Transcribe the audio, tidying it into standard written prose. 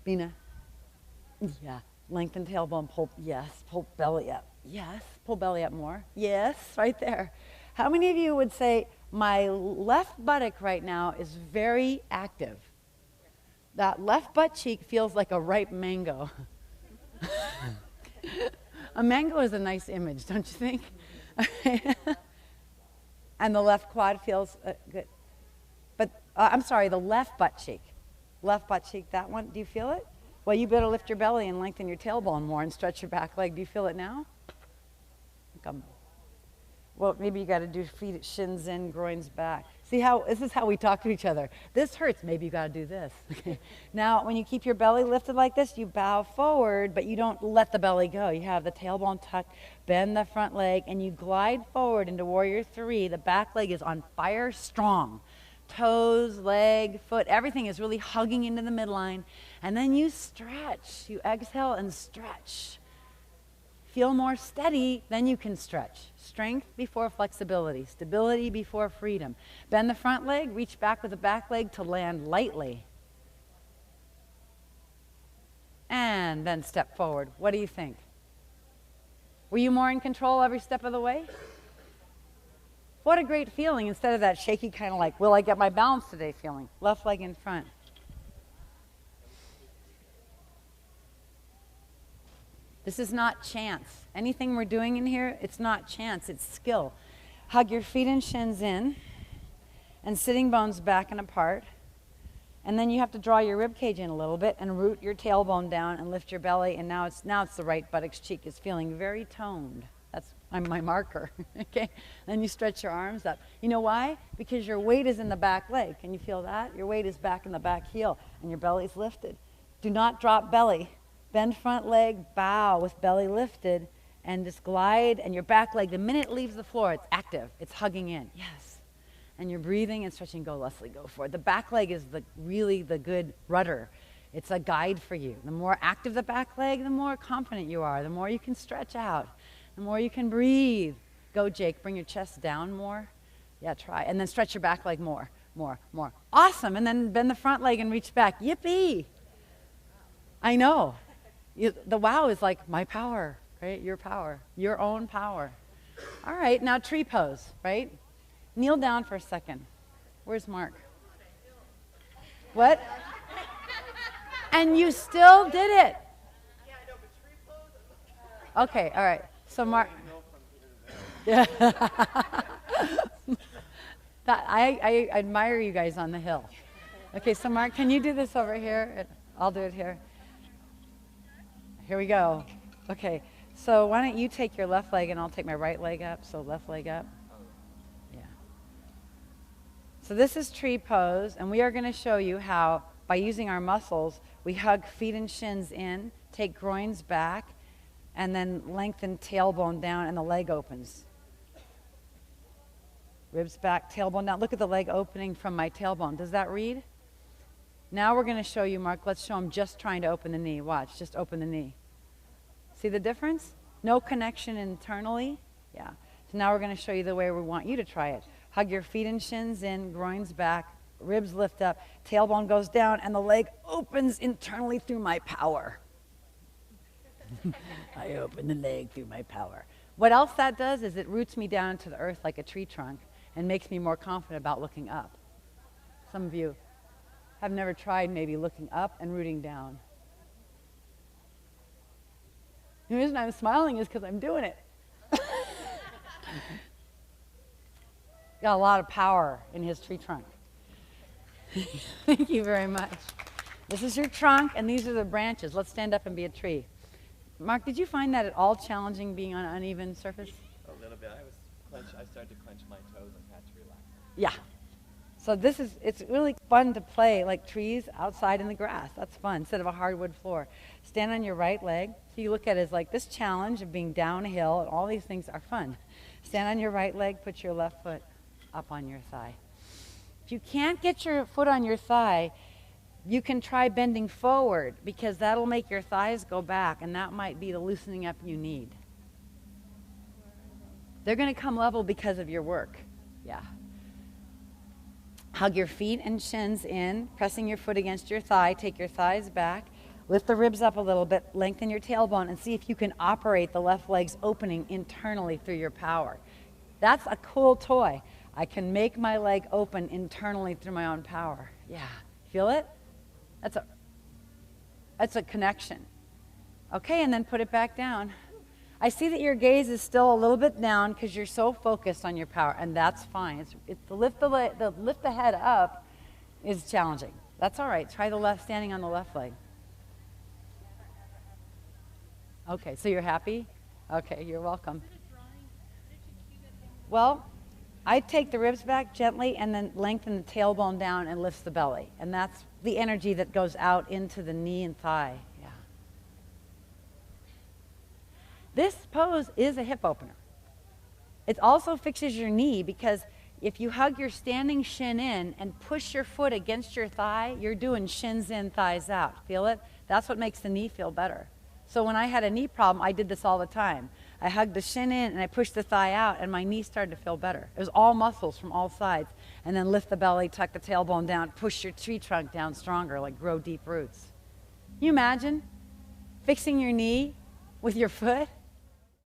Bina. Yeah. Lengthen tailbone, pull, yes. Pull belly up. Yes. Pull belly up more. Yes, right there. How many of you would say, my left buttock right now is very active? That left butt cheek feels like a ripe mango. A mango is a nice image, don't you think? And the left quad feels good. But, I'm sorry, the left butt cheek. Left butt cheek, that one, do you feel it? Well, you better lift your belly and lengthen your tailbone more and stretch your back leg. Do you feel it now? Well, maybe you got to do feet, shins in, groins back. See how, this is how we talk to each other. This hurts, maybe you got to do this. Okay. Now, when you keep your belly lifted like this, you bow forward, but you don't let the belly go. You have the tailbone tucked, bend the front leg, and you glide forward into Warrior 3. The back leg is on fire strong. Toes, leg, foot, everything is really hugging into the midline. And then you stretch. You exhale and stretch. Feel more steady, then you can stretch. Strength before flexibility, stability before freedom. Bend the front leg, reach back with the back leg to land lightly. And then step forward. What do you think? Were you more in control every step of the way? What a great feeling instead of that shaky kind of like, will I get my balance today feeling? Left leg in front. This is not chance. Anything we're doing in here, it's not chance, it's skill. Hug your feet and shins in, and sitting bones back and apart. And then you have to draw your rib cage in a little bit and root your tailbone down and lift your belly. And now it's the right buttocks cheek is feeling very toned. That's my marker. Okay. Then you stretch your arms up. You know why? Because your weight is in the back leg. Can you feel that? Your weight is back in the back heel, and your belly's lifted. Do not drop belly. Bend front leg, bow with belly lifted, and just glide. And your back leg, the minute it leaves the floor, it's active. It's hugging in. Yes. And you're breathing and stretching. Go, Leslie, go for it. The back leg is really the good rudder. It's a guide for you. The more active the back leg, the more confident you are. The more you can stretch out. The more you can breathe. Go, Jake. Bring your chest down more. Yeah, try. And then stretch your back leg more. Awesome. And then bend the front leg and reach back. Yippee. I know. The wow is like my power, right? Your power, your own power. All right, now tree pose, right? Kneel down for a second. Where's Mark? What? And you still did it. Okay, all right. So Mark. Yeah. I admire you guys on the hill. Okay, so Mark, can you do this over here? I'll do it here. Here we go. Okay, so why don't you take your left leg and I'll take my right leg up. So left leg up. Yeah. So this is tree pose, and we are going to show you how, by using our muscles, we hug feet and shins in, take groins back, and then lengthen tailbone down, and the leg opens. Ribs back, tailbone down. Look at the leg opening from my tailbone. Does that read? Now we're going to show you, Mark. Let's show him just trying to open the knee. Watch, just open the knee. See the difference? No connection internally. Yeah. So now we're going to show you the way we want you to try it. Hug your feet and shins in, groins back, ribs lift up, tailbone goes down, and the leg opens internally through my power. I open the leg through my power. What else that does is it roots me down into the earth like a tree trunk and makes me more confident about looking up. Some of you have never tried maybe looking up and rooting down. The reason I'm smiling is because I'm doing it. Got a lot of power in his tree trunk. Thank you very much. This is your trunk, and these are the branches. Let's stand up and be a tree. Mark, did you find that at all challenging being on an uneven surface? A little bit. I started to clench my toes and had to relax. Yeah. So it's really fun to play like trees outside in the grass. That's fun, instead of a hardwood floor. Stand on your right leg. So you look at it as like this challenge of being downhill, and all these things are fun. Stand on your right leg, put your left foot up on your thigh. If you can't get your foot on your thigh, you can try bending forward, because that'll make your thighs go back, and that might be the loosening up you need. They're going to come level because of your work. Yeah. Hug your feet and shins in, pressing your foot against your thigh. Take your thighs back. Lift the ribs up a little bit, lengthen your tailbone, and see if you can operate the left leg's opening internally through your power. That's a cool toy. I can make my leg open internally through my own power. Yeah, feel it? That's a connection. Okay, and then put it back down. I see that your gaze is still a little bit down because you're so focused on your power, and that's fine. To lift the head up is challenging. That's all right. Try the left, standing on the left leg. Okay, so you're happy? Okay, you're welcome. Well, I take the ribs back gently and then lengthen the tailbone down and lifts the belly. And that's the energy that goes out into the knee and thigh. Yeah. This pose is a hip opener. It also fixes your knee because if you hug your standing shin in and push your foot against your thigh, you're doing shins in, thighs out. Feel it? That's what makes the knee feel better. So when I had a knee problem, I did this all the time. I hugged the shin in and I pushed the thigh out and my knee started to feel better. It was all muscles from all sides. And then lift the belly, tuck the tailbone down, push your tree trunk down stronger, like grow deep roots. Can you imagine fixing your knee with your foot?